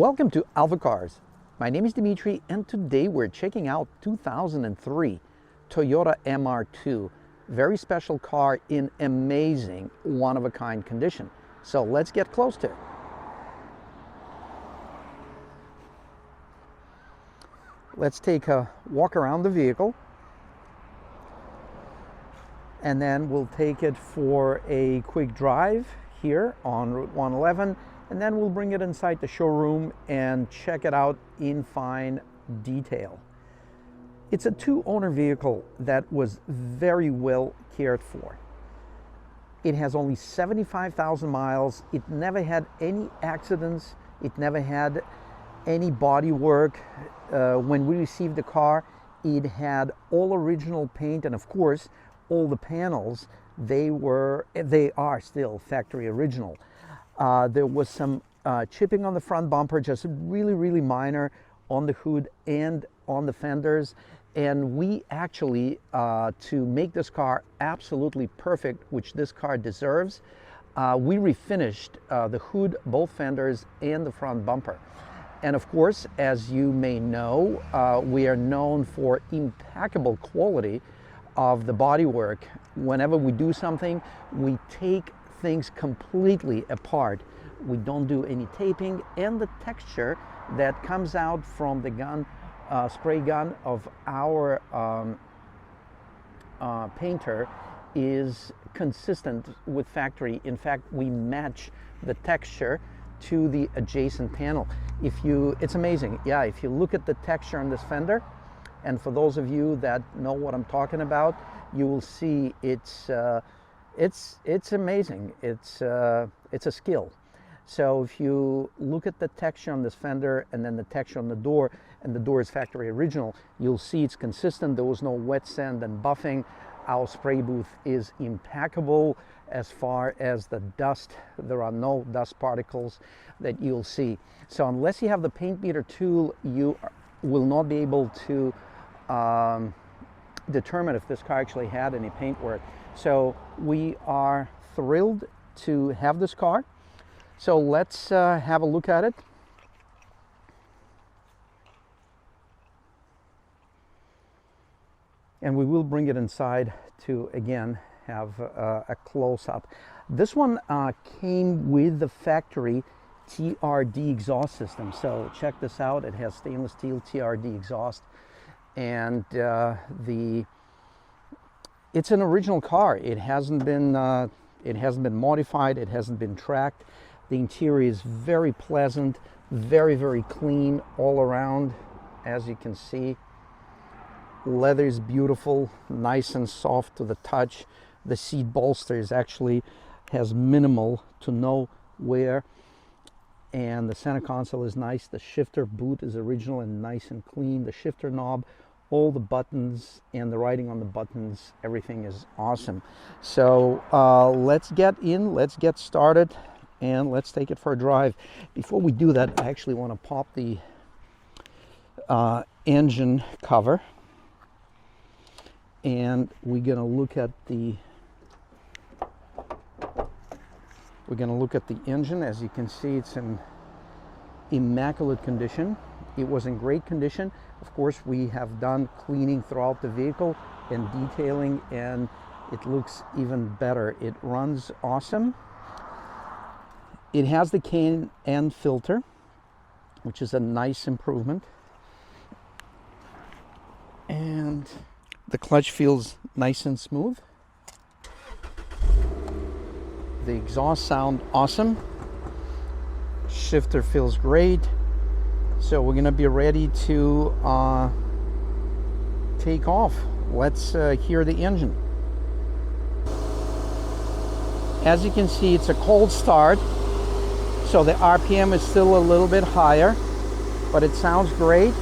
Welcome to AlphaCars. My name is Dimitri, and today we're checking out 2003 Toyota MR2. Very special car in amazing, one-of-a-kind condition. So let's get close to it. Let's take a walk around the vehicle, and then we'll take it for a quick drive here on Route 111, and then we'll bring it inside the showroom and check it out in fine detail. It's a two-owner vehicle that was very well cared for. It has only 75,000 miles. It never had any accidents. It never had any body work. When we received the car, it had all original paint, and of course, all the panels, they are still factory original. There was some chipping on the front bumper, just really minor, on the hood and on the fenders. And we actually, to make this car absolutely perfect, which this car deserves, we refinished the hood, both fenders, and the front bumper. And of course, as you may know, we are known for impeccable quality of the bodywork. Whenever we do something, we take things completely apart. We don't do any taping, and the texture that comes out from the gun, spray gun of our painter is consistent with factory. In fact, we match the texture to the adjacent panel. It's amazing. Yeah, if you look at the texture on this fender, and for those of you that know what I'm talking about, you will see it's amazing. It's a skill. So if you look at the texture on this fender and then the texture on the door, and the door is factory original, you'll see it's consistent. There was no wet sand and buffing. Our spray booth is impeccable as far as the dust. There are no dust particles that you'll see. So unless you have the paint meter tool, you will not be able to determine if this car actually had any paint work. So we are thrilled to have this car. So let's have a look at it. And we will bring it inside to, again, have a close-up. This one came with the factory TRD exhaust system. So check this out. It has stainless steel TRD exhaust. And it's an original car. It hasn't been modified. It hasn't been tracked. The interior is very pleasant, very clean all around, as you can see. Leather is beautiful, nice and soft to the touch. The seat bolster has minimal to no wear, and the center console is nice. The shifter boot is original and nice and clean. The shifter knob, all the buttons and the writing on the buttons, everything is awesome. So let's get in, let's get started, and let's take it for a drive. Before we do that, I actually want to pop the engine cover, and we're going to look at the engine. As you can see, it's in immaculate condition. It was in great condition. Of course, we have done cleaning throughout the vehicle and detailing, and it looks even better. It runs awesome. It has the K&N filter, which is a nice improvement. And the clutch feels nice and smooth. The exhaust sound awesome. Shifter feels great. So we're gonna be ready to take off. Let's hear the engine. As you can see, it's a cold start, so the RPM is still a little bit higher, but it sounds great.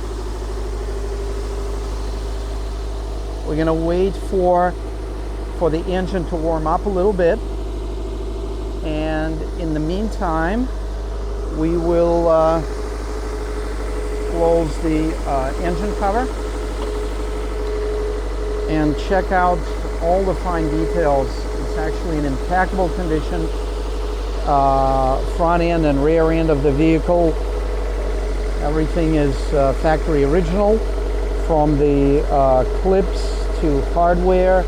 We're gonna wait for the engine to warm up a little bit, and in the meantime, we will close the engine cover and check out all the fine details. It's actually in impeccable condition. Front end and rear end of the vehicle Everything is factory original, from the clips to hardware.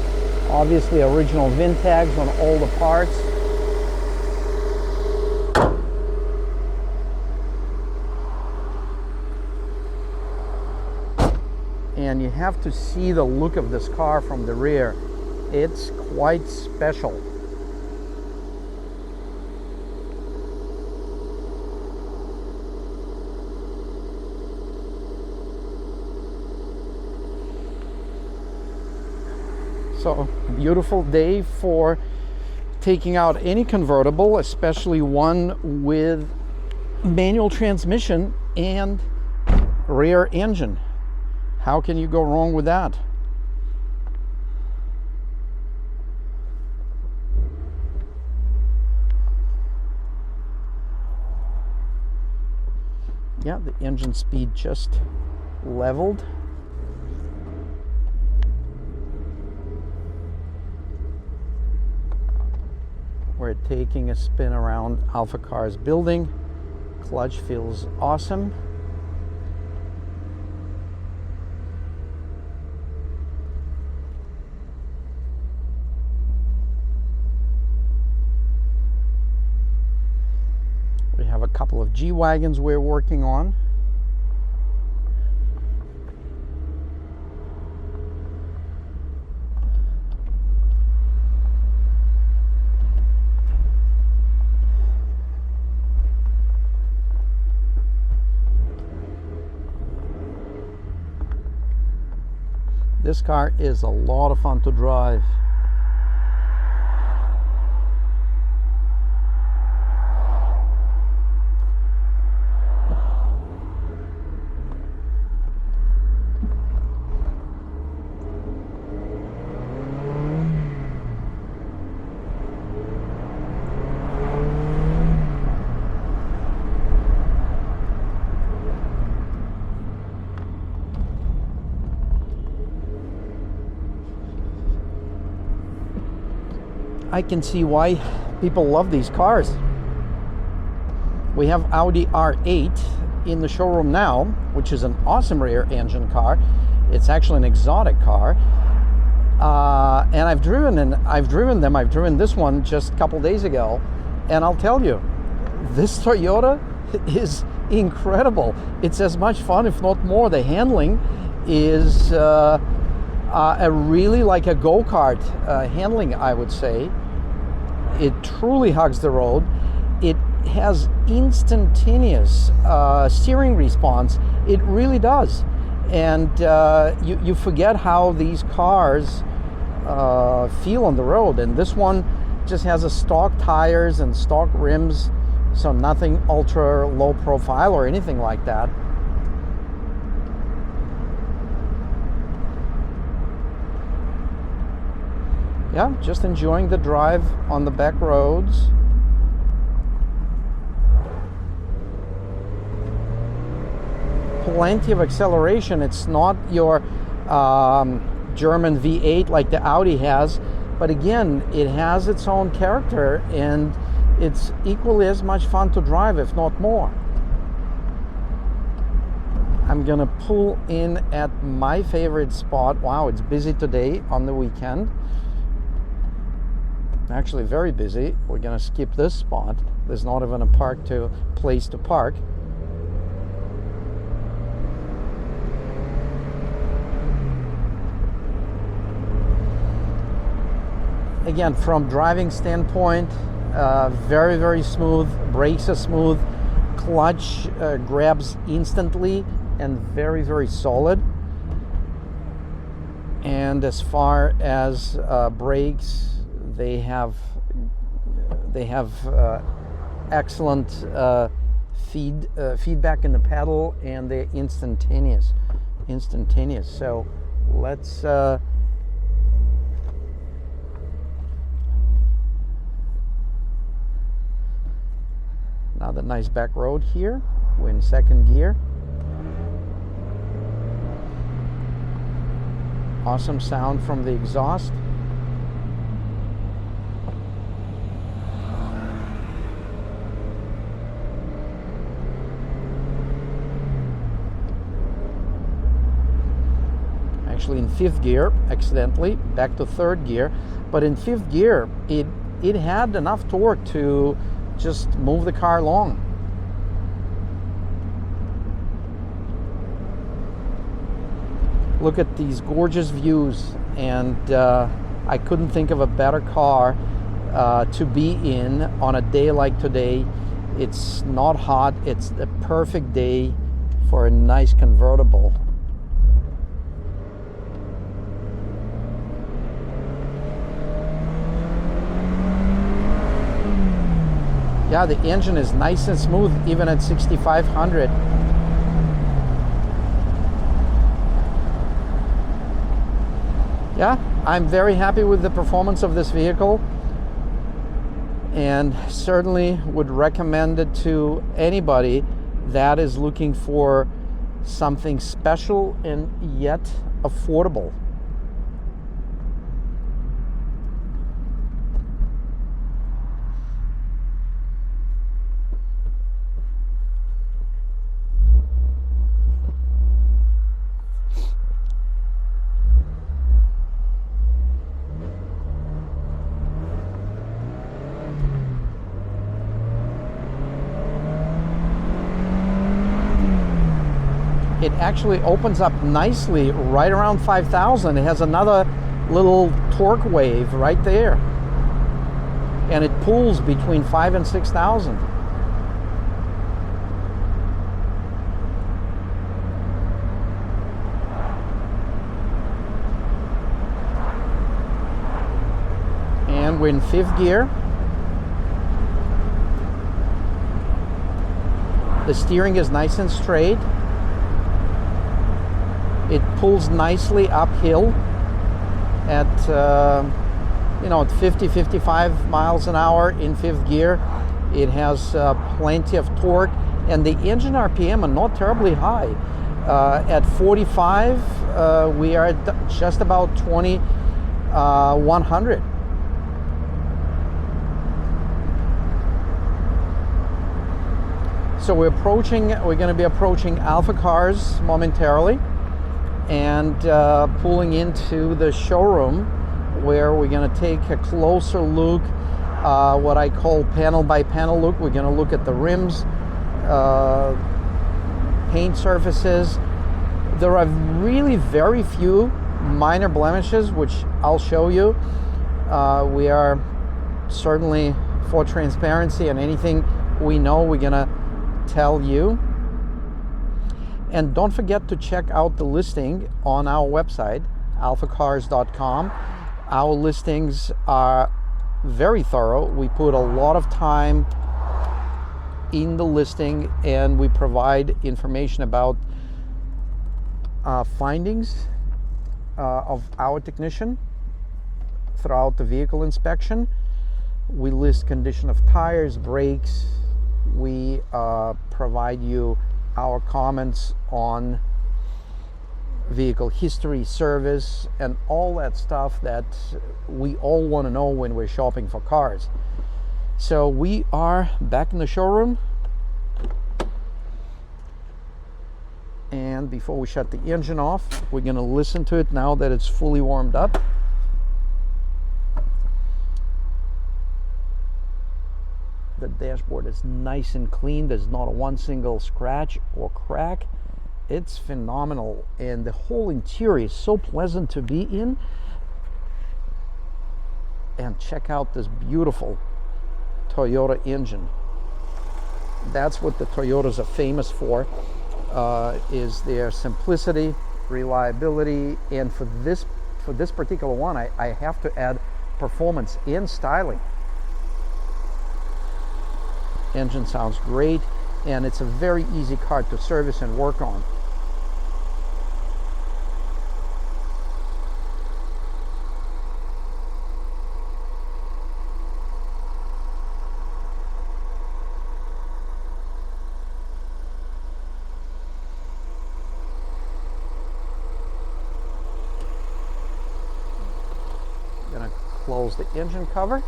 Obviously original VIN tags on all the parts. And you have to see the look of this car from the rear. It's quite special. So, beautiful day for taking out any convertible, especially one with manual transmission and rear engine. How can you go wrong with that? Yeah, the engine speed just leveled. We're taking a spin around AlphaCars building. Clutch feels awesome. We have a couple of G-Wagons we're working on. This car is a lot of fun to drive. I can see why people love these cars. We have Audi R8 in the showroom now, which is an awesome rear engine car. It's actually an exotic car. And I've driven them. I've driven this one just a couple days ago, and I'll tell you, this Toyota is incredible. It's as much fun, if not more. The handling is really like a go-kart handling, I would say. It truly hugs the road. It has instantaneous steering response. It really does. And you forget how these cars feel on the road. And this one just has a stock tires and stock rims, so nothing ultra low profile or anything like that. Yeah, just enjoying the drive on the back roads. Plenty of acceleration. It's not your German V8 like the Audi has, but again, it has its own character, and it's equally as much fun to drive, if not more. I'm gonna pull in at my favorite spot. Wow, it's busy today on the weekend. Actually very busy. We're gonna skip this spot. There's not even a place to park. Again, from driving standpoint, very, very smooth. Brakes are smooth. Clutch grabs instantly and very, very solid. And as far as brakes, they have excellent feedback in the pedal, and they're instantaneous. So let's now the nice back road here. We're in second gear. Awesome sound from the exhaust. actually in 5th gear accidentally, back to 3rd gear. But in 5th gear, it had enough torque to just move the car along. Look at these gorgeous views, and I couldn't think of a better car to be in on a day like today. It's not hot, it's the perfect day for a nice convertible. Yeah, the engine is nice and smooth even at 6,500. Yeah, I'm very happy with the performance of this vehicle, and certainly would recommend it to anybody that is looking for something special and yet affordable. It actually opens up nicely right around 5,000. It has another little torque wave right there. And it pulls between 5,000 and 6,000. And we're in 5th gear. The steering is nice and straight. It pulls nicely uphill at, at 50, 55 miles an hour in 5th gear. It has plenty of torque, and the engine RPM are not terribly high. At 45, we are at just about 2,100. So we're going to be approaching AlphaCars momentarily, and pulling into the showroom, where we're going to take a closer look, what I call panel by panel look. We're going to look at the rims, paint surfaces. There are really very few minor blemishes, which I'll show you. We are certainly for transparency, and anything we know we're going to tell you. And don't forget to check out the listing on our website, alphacars.com. Our listings are very thorough. We put a lot of time in the listing, and we provide information about findings of our technician throughout the vehicle inspection. We list condition of tires, brakes. We provide you our comments on vehicle history, service, and all that stuff that we all want to know when we're shopping for cars. So we are back in the showroom, and before we shut the engine off, we're going to listen to it now that it's fully warmed up. The dashboard is nice and clean. There's not one single scratch or crack. It's phenomenal, and the whole interior is so pleasant to be in. And check out this beautiful Toyota engine. That's what the Toyotas are famous for, is their simplicity, reliability, and for this particular one, I have to add performance and styling. Engine sounds great, and it's a very easy car to service and work on. I'm going to close the engine cover.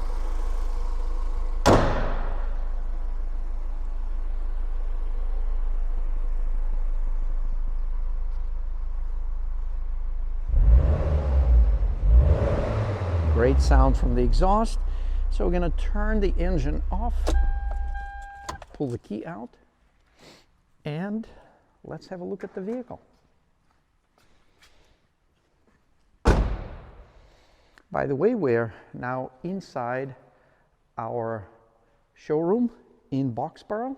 Great sound from the exhaust. So we're going to turn the engine off, pull the key out, and let's have a look at the vehicle. By the way, we're now inside our showroom in Boxborough.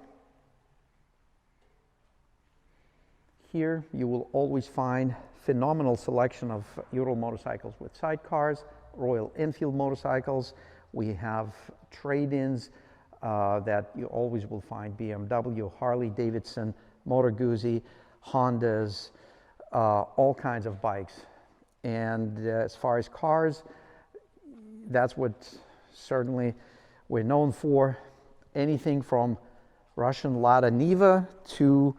Here you will always find phenomenal selection of Ural motorcycles with sidecars, Royal Enfield motorcycles. We have trade-ins that you always will find: BMW, Harley Davidson, Motor Guzzi, Hondas, all kinds of bikes. And as far as cars, that's what certainly we're known for. Anything from Russian Lada Niva to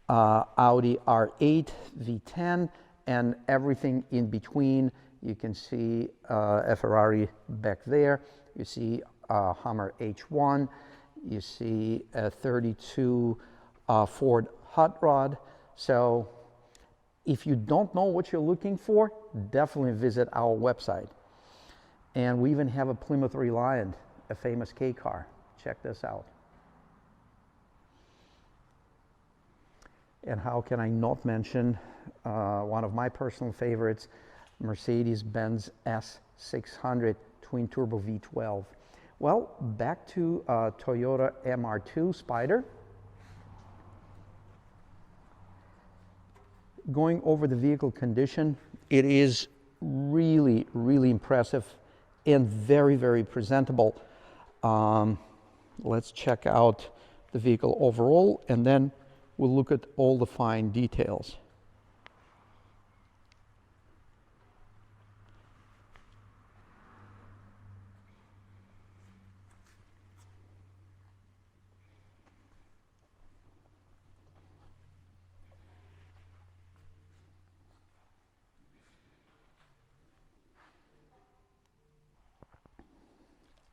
Audi R8 V10 and everything in between. You can see a Ferrari back there. You see a Hummer H1. You see a 32 Ford Hot Rod. So if you don't know what you're looking for, definitely visit our website. And we even have a Plymouth Reliant, a famous K car. Check this out. And how can I not mention one of my personal favorites, Mercedes-Benz S600 twin turbo V12. Well, back to Toyota MR2 Spyder. Going over the vehicle condition, it is really, really impressive and very, very presentable. Let's check out the vehicle overall, and then we'll look at all the fine details.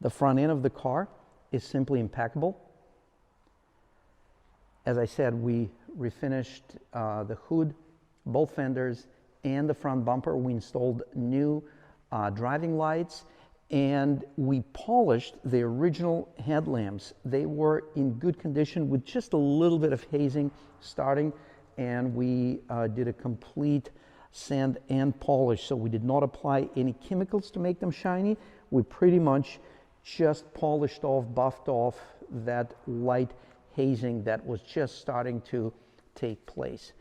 The front end of the car is simply impeccable. As I said, we refinished the hood, both fenders, and the front bumper. We installed new driving lights, and we polished the original headlamps. They were in good condition with just a little bit of hazing starting, and we did a complete sand and polish. So we did not apply any chemicals to make them shiny. We pretty much just polished off, buffed off that light hazing that was just starting to take place.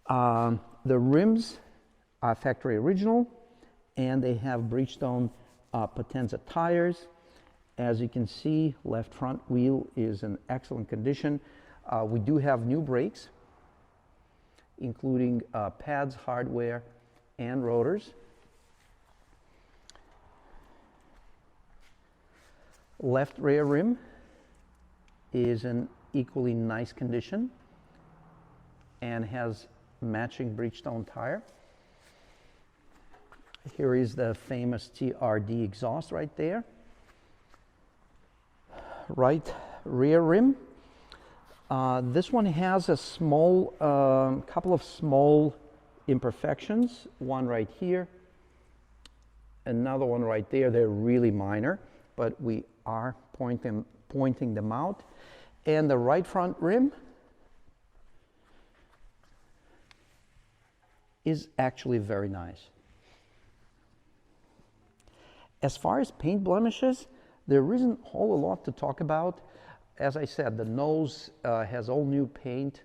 The rims are factory original, and they have Bridgestone Potenza tires. As you can see, left front wheel is in excellent condition. We do have new brakes, including pads, hardware, and rotors. Left rear rim is in equally nice condition and has matching Bridgestone tire. Here is the famous TRD exhaust right there. Right rear rim. This one has a small, couple of small imperfections. One right here, another one right there. They're really minor, but we are pointing them out. And the right front rim is actually very nice. As far as paint blemishes, there isn't a whole lot to talk about. As I said, the nose has all new paint,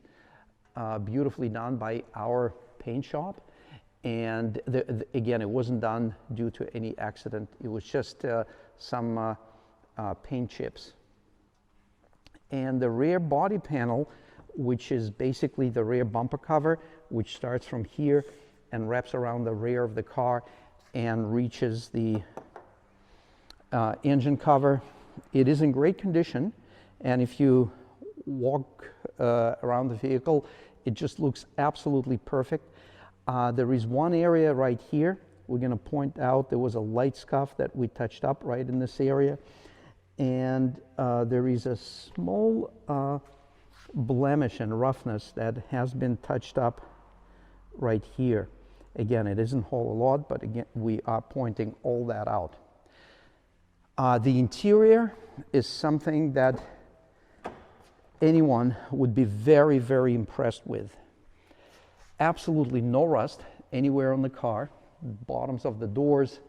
beautifully done by our paint shop. And again, it wasn't done due to any accident. It was just some paint chips. And the rear body panel, which is basically the rear bumper cover, which starts from here and wraps around the rear of the car and reaches the engine cover. It is in great condition, and if you walk around the vehicle, it just looks absolutely perfect. There is one area right here. We're going to point out there was a light scuff that we touched up right in this area. And there is a small blemish and roughness that has been touched up right here. Again, it isn't whole a lot, but again, we are pointing all that out. The interior is something that anyone would be very, very impressed with. Absolutely no rust anywhere on the car. Bottoms of the doors,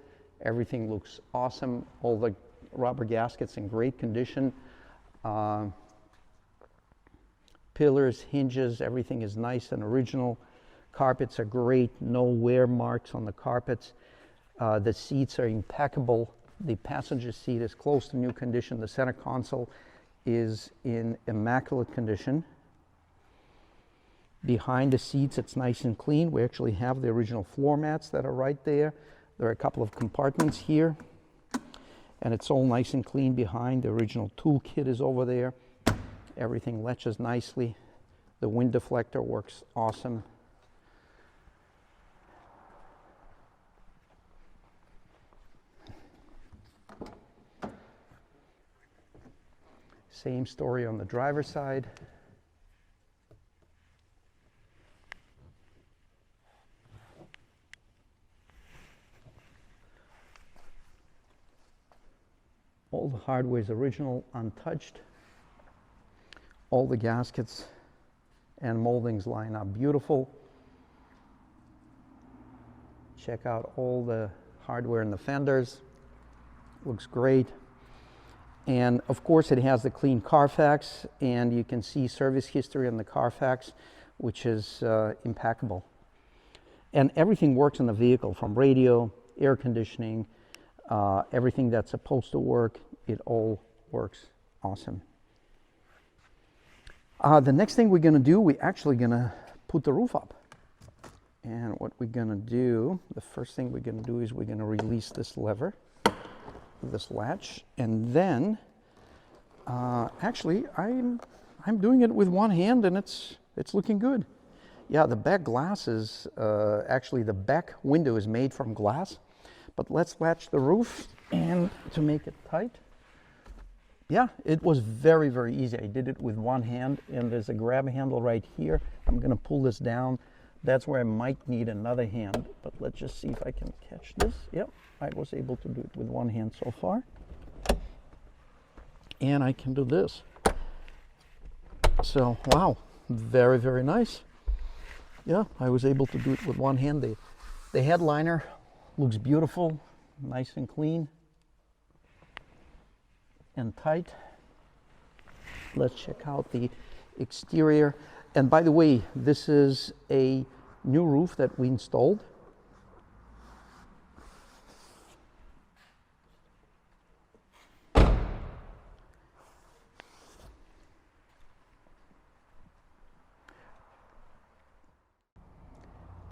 everything looks awesome. All the rubber gaskets in great condition. Pillars, hinges, everything is nice and original. Carpets are great, no wear marks on the carpets. The seats are impeccable. The passenger seat is close to new condition. The center console is in immaculate condition. Behind the seats, it's nice and clean. We actually have the original floor mats that are right there. There are a couple of compartments here, and it's all nice and clean behind. The original toolkit is over there. Everything latches nicely. The wind deflector works awesome. Same story on the driver's side. All the hardware is original, untouched. All the gaskets and moldings line up beautiful. Check out all the hardware in the fenders. Looks great. And of course it has the Clean Carfax, and you can see service history on the Carfax, which is impeccable. And everything works in the vehicle, from radio, air conditioning, everything that's supposed to work, it all works awesome. The next thing we're going to do, we're actually going to put the roof up. And what we're going to do, the first thing we're going to do is we're going to release this lever, this latch, and then actually I'm doing it with one hand, and it's looking good. Yeah, the back glass is actually the back window is made from glass, but let's latch the roof, and to make it tight. Yeah, it was very, very easy. I did it with one hand, and there's a grab handle right here. I'm going to pull this down. That's where I might need another hand, but let's just see if I can catch this. Yep, I was able to do it with one hand so far. And I can do this. So, wow, very, very nice. Yeah, I was able to do it with one hand. The headliner looks beautiful, nice and clean and tight. Let's check out the exterior. And by the way, this is a new roof that we installed.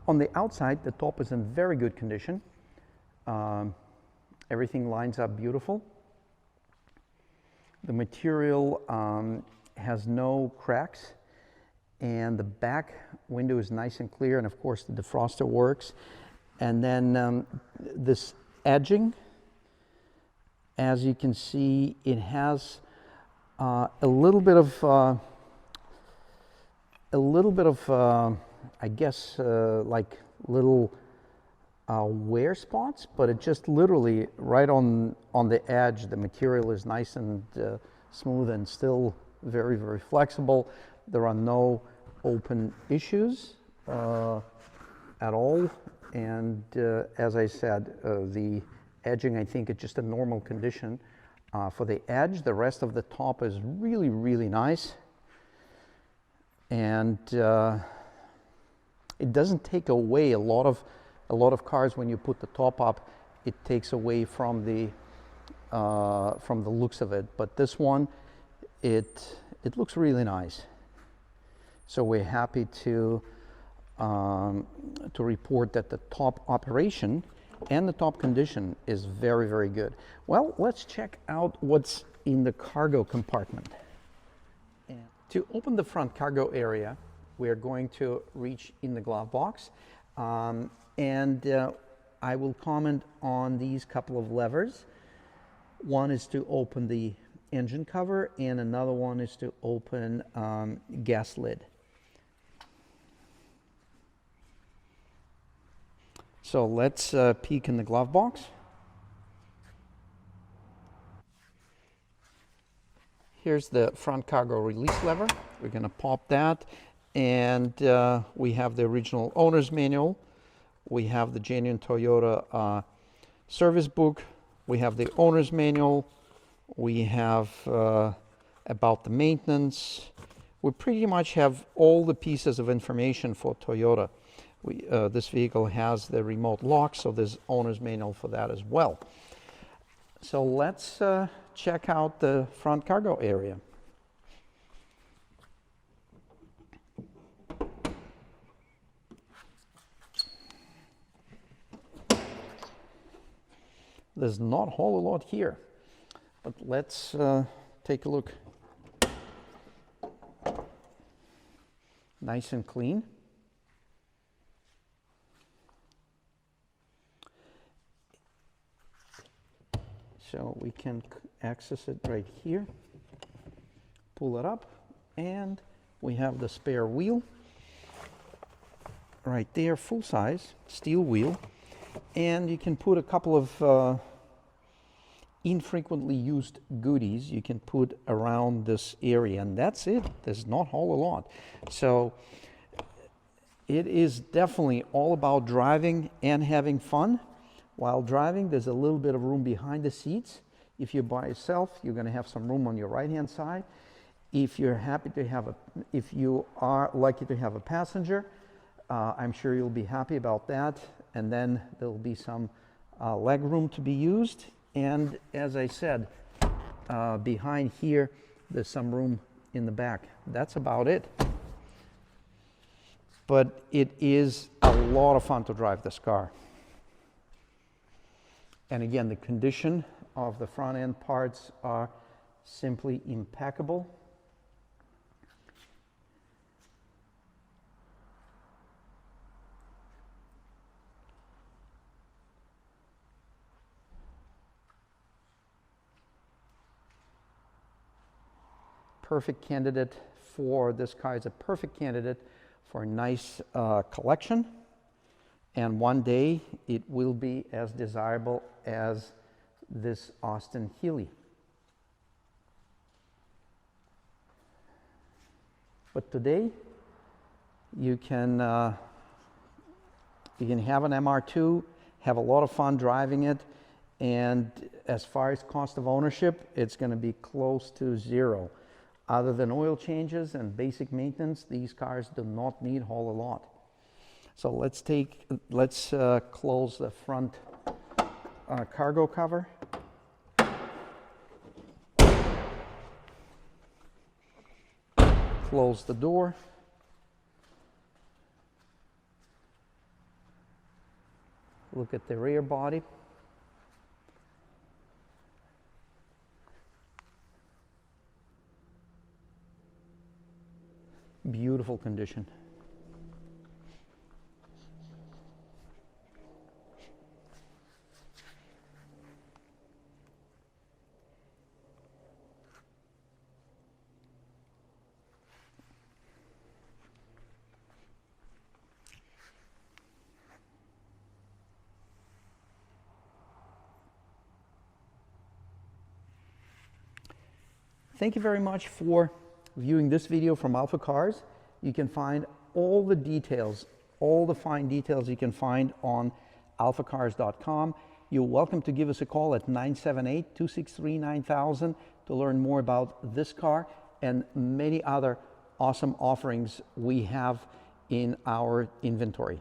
On the outside, the top is in very good condition. Everything lines up beautiful. The material has no cracks, and the back window is nice and clear, and of course the defroster works. And then this edging, as you can see, it has a little bit of I guess like little wear spots, but it just literally right on the edge. The material is nice and smooth and still very, very flexible. There are no open issues at all. And as I said, the edging, I think it's just a normal condition for the edge. The rest of the top is really, really nice. And it doesn't take away a lot of cars. When you put the top up, it takes away from the looks of it. But this one, it looks really nice. So we're happy to report that the top operation and the top condition is very, very good. Well, let's check out what's in the cargo compartment. And to open the front cargo area, we're going to reach in the glove box, and I will comment on these couple of levers. One is to open the engine cover, and another one is to open gas lid. So let's peek in the glove box. Here's the front cargo release lever. We're going to pop that, and we have the original owner's manual. We have the genuine Toyota service book. We have the owner's manual. We have about the maintenance. We pretty much have all the pieces of information for Toyota. This vehicle has the remote lock, so there's owner's manual for that as well. So let's check out the front cargo area. There's not a whole lot here, but let's take a look. Nice and clean. So we can access it right here, pull it up, and we have the spare wheel right there, full size steel wheel, and you can put a couple of infrequently used goodies you can put around this area, and that's it. There's not a whole lot. So it is definitely all about driving and having fun. While driving, there's a little bit of room behind the seats. If you're by yourself, you're going to have some room on your right-hand side. If you are lucky to have a passenger, I'm sure you'll be happy about that. And then there'll be some leg room to be used. And as I said, behind here, there's some room in the back. That's about it. But it is a lot of fun to drive this car. And again, the condition of the front end parts are simply impeccable. Perfect candidate for this car. It's a perfect candidate for a nice collection. And one day it will be as desirable as this Austin Healey. But today you can have an MR2, have a lot of fun driving it, and as far as cost of ownership, it's going to be close to zero. Other than oil changes and basic maintenance, these cars do not need a whole lot. So let's close the front cargo cover. Close the door. Look at the rear body. Beautiful condition. Thank you very much for viewing this video from AlphaCars. You can find all the details, all the fine details you can find on alphacars.com. You're welcome to give us a call at 978-263-9000 to learn more about this car and many other awesome offerings we have in our inventory.